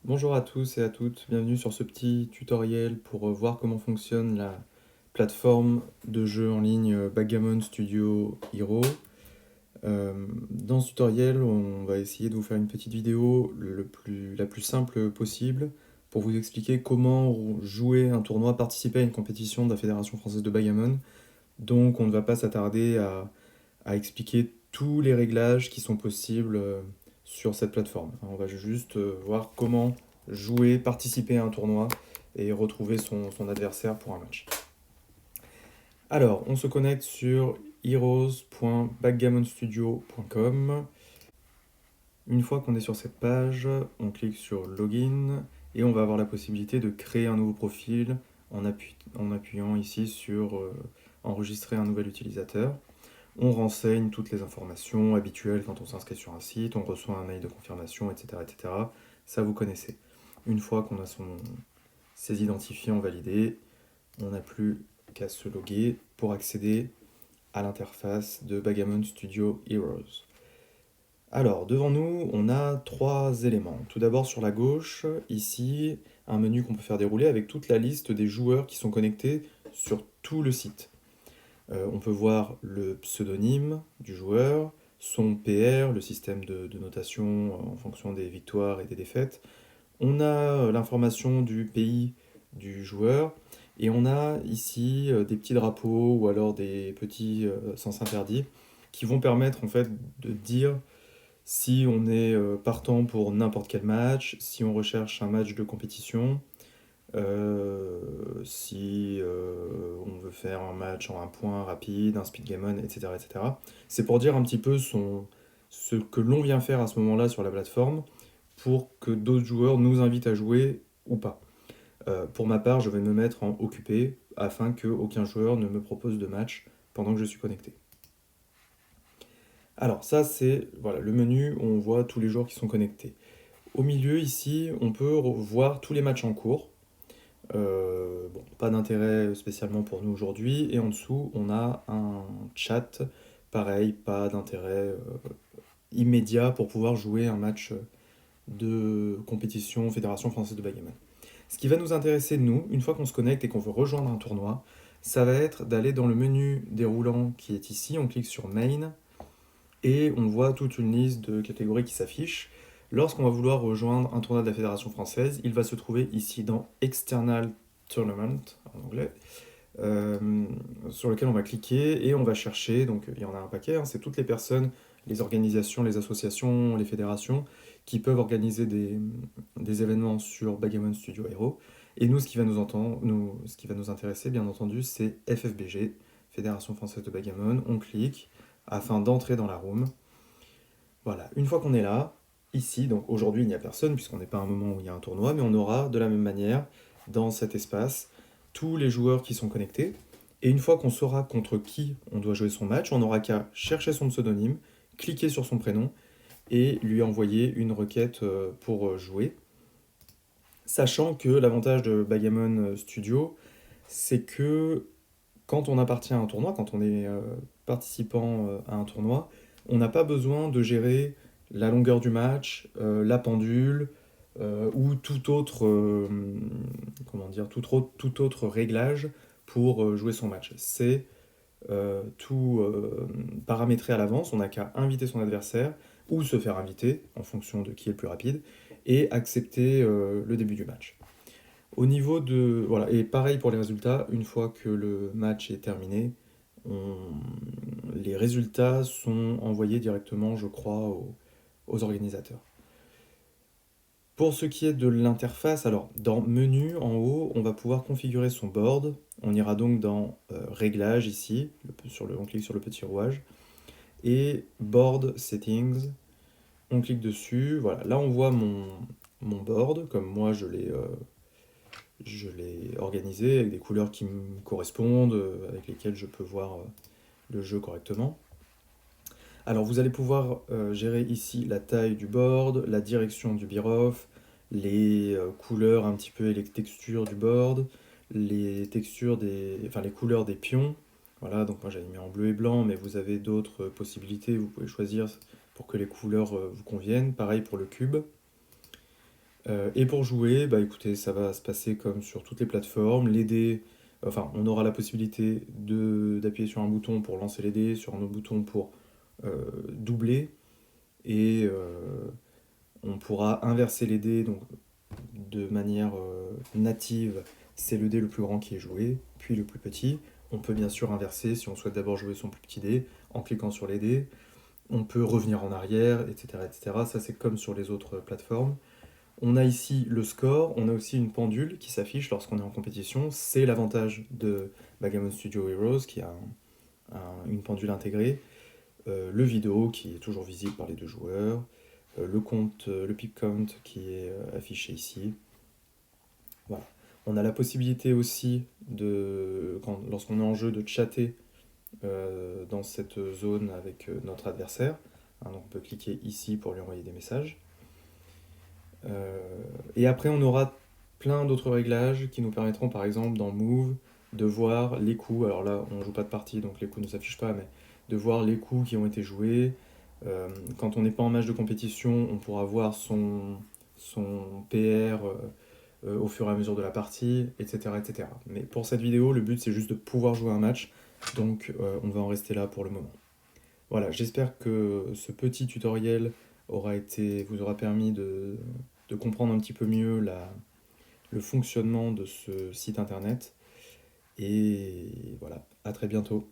Bonjour à tous et à toutes, bienvenue sur ce petit tutoriel pour voir comment fonctionne la plateforme de jeu en ligne Backgammon Studio Hero. Dans ce tutoriel, on va essayer de vous faire une petite vidéo la plus simple possible pour vous expliquer comment jouer un tournoi, participer à une compétition de la Fédération française de Backgammon. Donc on ne va pas s'attarder à expliquer tous les réglages qui sont possibles sur cette plateforme. On va juste voir comment jouer, participer à un tournoi et retrouver son adversaire pour un match. Alors, on se connecte sur heroes.backgammonstudio.com. Une fois qu'on est sur cette page, on clique sur Login et on va avoir la possibilité de créer un nouveau profil en appuyant ici sur Enregistrer un nouvel utilisateur. On renseigne toutes les informations habituelles quand on s'inscrit sur un site, on reçoit un mail de confirmation, etc. etc. Ça, vous connaissez. Une fois qu'on a ses identifiants validés, on n'a plus qu'à se loguer pour accéder à l'interface de Backgammon Studio Heroes. Alors, devant nous, on a trois éléments. Tout d'abord, sur la gauche, ici, un menu qu'on peut faire dérouler avec toute la liste des joueurs qui sont connectés sur tout le site. On peut voir le pseudonyme du joueur, son PR, le système de notation en fonction des victoires et des défaites. On a l'information du pays du joueur et on a ici des petits drapeaux ou alors des petits sens interdits qui vont permettre en fait de dire si on est partant pour n'importe quel match, si on recherche un match de compétition, si on veut faire un match en un point rapide, un speedgammon, etc., etc. C'est pour dire un petit peu ce que l'on vient faire à ce moment-là sur la plateforme pour que d'autres joueurs nous invitent à jouer ou pas. Pour ma part, je vais me mettre en occupé afin qu'aucun joueur ne me propose de match pendant que je suis connecté. Alors ça c'est voilà, le menu où on voit tous les joueurs qui sont connectés. Au milieu ici, on peut voir tous les matchs en cours. Bon, pas d'intérêt spécialement pour nous aujourd'hui. Et en dessous, on a un chat. Pareil, pas d'intérêt immédiat pour pouvoir jouer un match de compétition Fédération française de backgammon. Ce qui va nous intéresser, nous, une fois qu'on se connecte et qu'on veut rejoindre un tournoi, ça va être d'aller dans le menu déroulant qui est ici. On clique sur Main et on voit toute une liste de catégories qui s'affichent. Lorsqu'on va vouloir rejoindre un tournoi de la Fédération française, il va se trouver ici dans External Tournament, en anglais, sur lequel on va cliquer et on va chercher, donc il y en a un paquet, c'est toutes les personnes, les organisations, les associations, les fédérations qui peuvent organiser des événements sur Backgammon Studio Hero. Et nous, ce qui va ce qui va nous intéresser, bien entendu, c'est FFBG, Fédération Française de Backgammon. On clique afin d'entrer dans la room. Voilà, une fois qu'on est là, ici, donc aujourd'hui il n'y a personne puisqu'on n'est pas à un moment où il y a un tournoi, mais on aura de la même manière, dans cet espace, tous les joueurs qui sont connectés. Et une fois qu'on saura contre qui on doit jouer son match, on n'aura qu'à chercher son pseudonyme, cliquer sur son prénom et lui envoyer une requête pour jouer. Sachant que l'avantage de Backgammon Studio, c'est que quand on appartient à un tournoi, quand on est participant à un tournoi, on n'a pas besoin de gérer la longueur du match, la pendule ou tout autre réglage pour jouer son match. C'est tout paramétré à l'avance, on n'a qu'à inviter son adversaire ou se faire inviter en fonction de qui est le plus rapide et accepter le début du match. Au niveau de. Voilà, et pareil pour les résultats, une fois que le match est terminé, les résultats sont envoyés directement, je crois, aux organisateurs. Pour ce qui est de l'interface, alors dans Menu en haut, on va pouvoir configurer son board. On ira donc dans Réglages ici, on clique sur le petit rouage, et Board Settings. On clique dessus. Voilà, là on voit mon board, comme moi je l'ai organisé avec des couleurs qui me correspondent, avec lesquelles je peux voir le jeu correctement. Alors vous allez pouvoir gérer ici la taille du board, la direction du beer-off, les couleurs un petit peu et les textures du board, les couleurs des pions. Voilà, donc moi j'avais mis en bleu et blanc, mais vous avez d'autres possibilités, vous pouvez choisir pour que les couleurs vous conviennent. Pareil pour le cube. Et pour jouer, bah écoutez, ça va se passer comme sur toutes les plateformes. Les dés, enfin, on aura la possibilité d'appuyer sur un bouton pour lancer les dés, sur un autre bouton pour doubler, et on pourra inverser les dés, donc de manière native, c'est le dé le plus grand qui est joué, puis le plus petit. On peut bien sûr inverser si on souhaite d'abord jouer son plus petit dé en cliquant sur les dés. On peut revenir en arrière, etc., etc. Ça, c'est comme sur les autres plateformes. On a ici le score, on a aussi une pendule qui s'affiche lorsqu'on est en compétition. C'est l'avantage de Backgammon Studio Heroes qui a une pendule intégrée. Le vidéo qui est toujours visible par les deux joueurs. Le compte, le pip count qui est affiché ici. Voilà. On a la possibilité aussi, lorsqu'on est en jeu, de chatter dans cette zone avec notre adversaire. Hein, donc on peut cliquer ici pour lui envoyer des messages. Et après, on aura plein d'autres réglages qui nous permettront, par exemple, dans Move, de voir les coups. Alors là, on ne joue pas de partie, donc les coups ne s'affichent pas, mais de voir les coups qui ont été joués. Quand on n'est pas en match de compétition, on pourra voir son PR au fur et à mesure de la partie, etc., etc. Mais pour cette vidéo, le but, c'est juste de pouvoir jouer un match, donc on va en rester là pour le moment. Voilà, j'espère que ce petit tutoriel vous aura permis de comprendre un petit peu mieux le fonctionnement de ce site internet. Et voilà, à très bientôt.